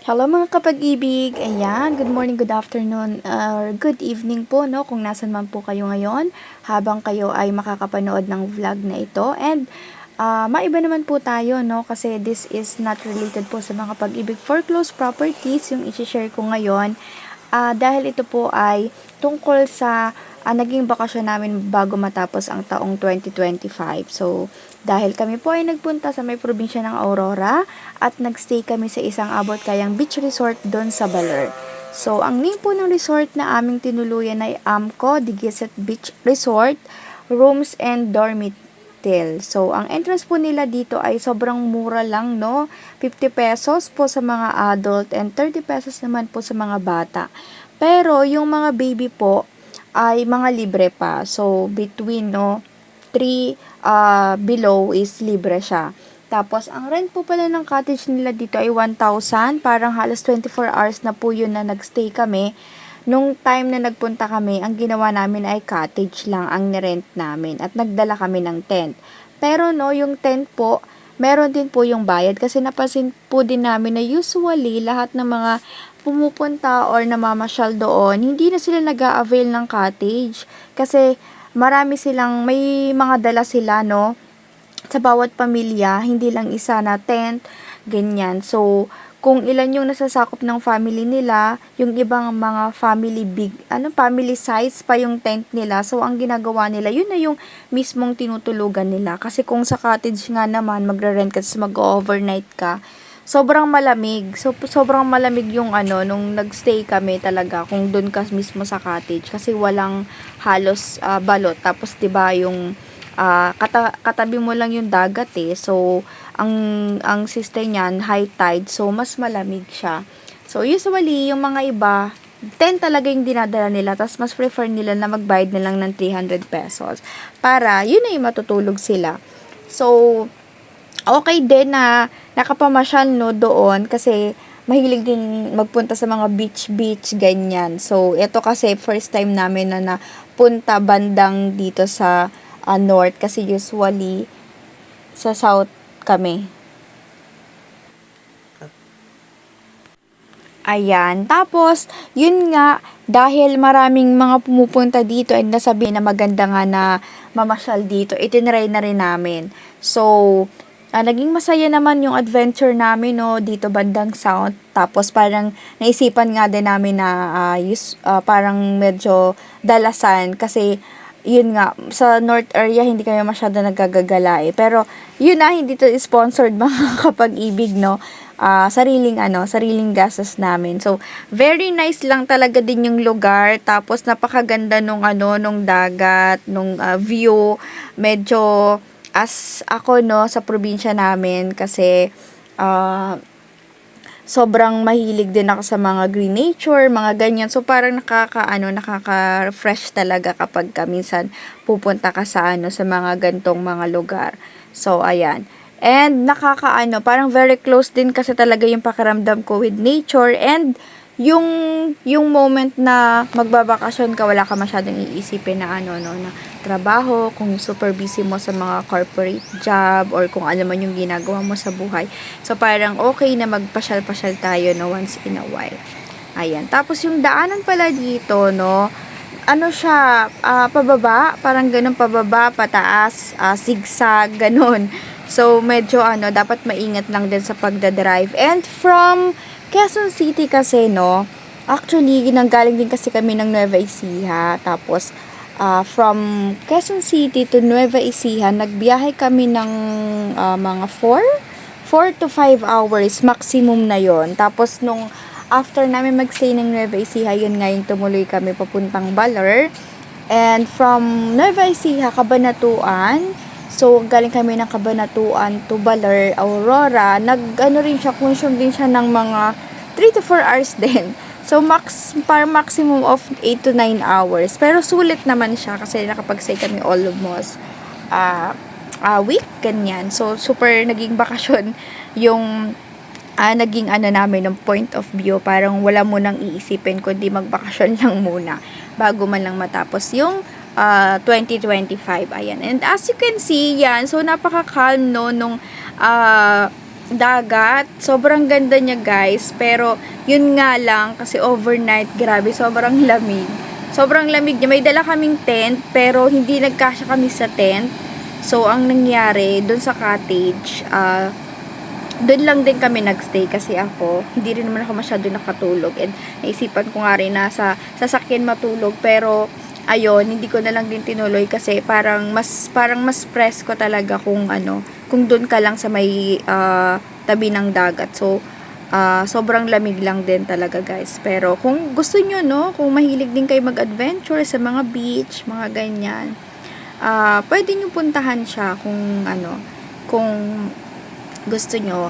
Hello mga kapag-ibig! Ayan, good morning, good afternoon, or good evening po, no? Kung nasan man po kayo ngayon, habang kayo ay makakapanood ng vlog na ito. And, maiba naman po tayo, no? Kasi this is not related po sa mga pag-ibig foreclosed properties, yung isi-share ko ngayon. Dahil ito po ay tungkol sa naging bakasyon namin bago matapos ang taong 2025. So, dahil kami po ay nagpunta sa may probinsya ng Aurora at nagstay kami sa isang abot kayang beach resort doon sa Baler. So, ang name po ng resort na aming tinuluyan ay Amco Digeset Beach Resort, Rooms and Dormitory. So, ang entrance po nila dito ay sobrang mura lang, no? 50 pesos po sa mga adult and 30 pesos naman po sa mga bata. Pero, yung mga baby po ay mga libre pa. So, between, no, 3 below is libre siya. Tapos, ang rent po pala ng cottage nila dito ay 1,000. Parang halos 24 hours na po yun na nagstay kami. Nung time na nagpunta kami, ang ginawa namin ay cottage lang ang nirent namin at nagdala kami ng tent. Pero no, yung tent po, meron din po yung bayad kasi napansin po din namin na usually lahat ng mga pumupunta or namamasyal doon, hindi na sila nag-a-avail ng cottage kasi marami silang, may mga dala sila, no? Sa bawat pamilya, hindi lang isa na tent, ganyan. So, kung ilan yung nasasakop ng family nila, yung ibang mga family size pa yung tent nila. So, ang ginagawa nila, yun na yung mismong tinutulugan nila. Kasi kung sa cottage nga naman, magre-rent ka, mag-overnight ka, sobrang malamig. So, sobrang malamig yung nung nagstay kami talaga, kung doon ka mismo sa cottage. Kasi walang halos balot. Tapos, 'di ba yung katabi mo lang yung dagat eh. So, ang system niyan, high tide. So, mas malamig siya. So, usually, yung mga iba, 10 talaga yung dinadala nila. Tapos, mas prefer nila na magbayad na lang ng 300 pesos. Para, yun na yung matutulog sila. So, okay din na nakapamasyal no doon kasi mahilig din magpunta sa mga beach ganyan. So ito kasi first time namin na napunta bandang dito sa north kasi usually sa south kami. Ayan. Tapos, yun nga, dahil maraming mga pumupunta dito and nasabi na maganda nga na mamasyal dito, itinry na rin namin. So, naging masaya naman yung adventure namin, no, dito bandang south. Tapos, parang naisipan nga din namin na parang medyo dalasan kasi yun nga, sa north area, hindi kami masyado nagagagala eh. Pero, yun na, hindi to sponsored mga kapag-ibig, no? Sariling gastos namin. So, very nice lang talaga din yung lugar. Tapos, napakaganda nung dagat, nung view. Medyo, as ako, no, sa probinsya namin, kasi, sobrang mahilig din ako sa mga green nature, mga ganyan. So, parang nakaka-refresh talaga kapag minsan pupunta ka sa sa mga gantong mga lugar. So, ayan. And parang very close din kasi talaga yung pakiramdam ko with nature and yung moment na magbabakasyon ka, wala ka masyadong iisipin na na trabaho, kung super busy mo sa mga corporate job or kung ano man yung ginagawa mo sa buhay. So, parang okay na magpasyal-pasyal tayo, no, once in a while. Ayan. Tapos, yung daanan pala dito, no, siya, pababa, parang ganun pababa, pataas, zigzag, ganun. So, medyo dapat maingat lang din sa pagdadrive. And from Quezon City kasi, no, actually, ginanggaling din kasi kami ng Nueva Ecija. Tapos, from Quezon City to Nueva Ecija, nagbiyahe kami ng mga 4 to 5 hours, maximum na yon. Tapos, nung after namin mag-stay ng Nueva Ecija, yun nga yung tumuloy kami papuntang Baler. And from Nueva Ecija, Cabanatuan, so galing kami ng Cabanatuan to Baler, Aurora, rin siya, consume din siya ng mga 3 to 4 hours din. So, maximum of 8 to 9 hours. Pero sulit naman siya kasi nakapag-stay kami almost a week, ganyan. So, super naging bakasyon yung naging namin ng point of view, parang wala mo nang iisipin kundi magbakasyon lang muna bago man lang matapos yung 2025. Ayan. And as you can see, yan, so napaka-calm, no, nung dagat. Sobrang ganda niya guys. Pero yun nga lang kasi overnight, grabe, sobrang lamig. Sobrang lamig niya. May dala kaming tent pero hindi nagkasya kami sa tent. So ang nangyari doon sa cottage, doon lang din kami nagstay kasi ako, hindi rin naman ako masyado nakatulog and naisipan ko nga rin na sa sasakyan matulog pero ayun, hindi ko na lang din tinuloy kasi parang mas presko talaga kung kung doon ka lang sa may tabi ng dagat. So sobrang lamig lang din talaga guys. Pero kung gusto nyo, no, kung mahilig din kayo mag-adventure sa mga beach, mga ganyan, pwede nyo puntahan siya kung gusto nyo.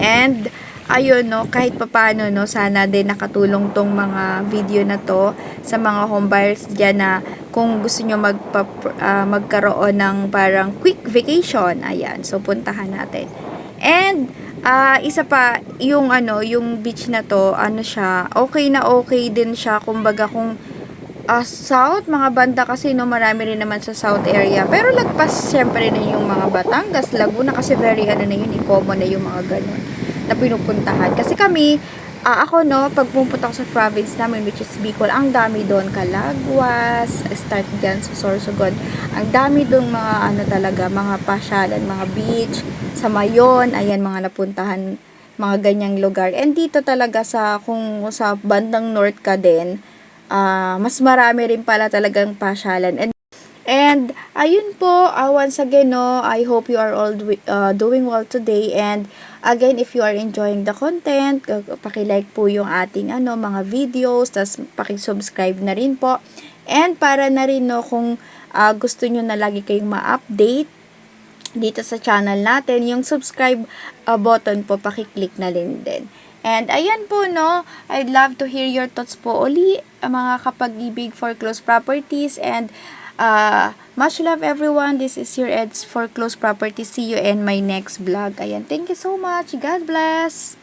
And ayun no, kahit papaano no, sana din nakatulong tong mga video na to sa mga home buyers dyan na kung gusto nyo magkaroon ng parang quick vacation, ayan, so puntahan natin. And isa pa, yung yung beach na to, siya, okay na okay din siya, kumbaga kung south, mga banda kasi no, marami rin naman sa south area. Pero lagpas syempre na yung mga Batangas, Laguna kasi very na yun, common na yung mga ganun na pinupuntahan. Kasi kami, ako no, pag pumunta ako sa province namin which is Bicol, ang dami doon, Calagwas, start dyan sa Sorsogon. Ang dami doon mga talaga, mga pasyalan, mga beach, sa Mayon, ayan mga napuntahan, mga ganyang lugar. And dito talaga kung sa bandang north ka din, mas marami rin pala talagang pasyalan. And ayun po, once again no, I hope you are all doing well today. And again, if you are enjoying the content, paki-like po yung ating mga videos, tas paki-subscribe na rin po. And para na rin no, kung gusto nyo na lagi kayong ma-update dito sa channel natin, yung subscribe button po, paki-click na rin din. And ayan po no, I'd love to hear your thoughts po uli, mga kapag-ibig foreclosed properties. And much love everyone. This is your Eds Foreclosed Properties. See you in my next vlog. Ayan, thank you so much. God bless.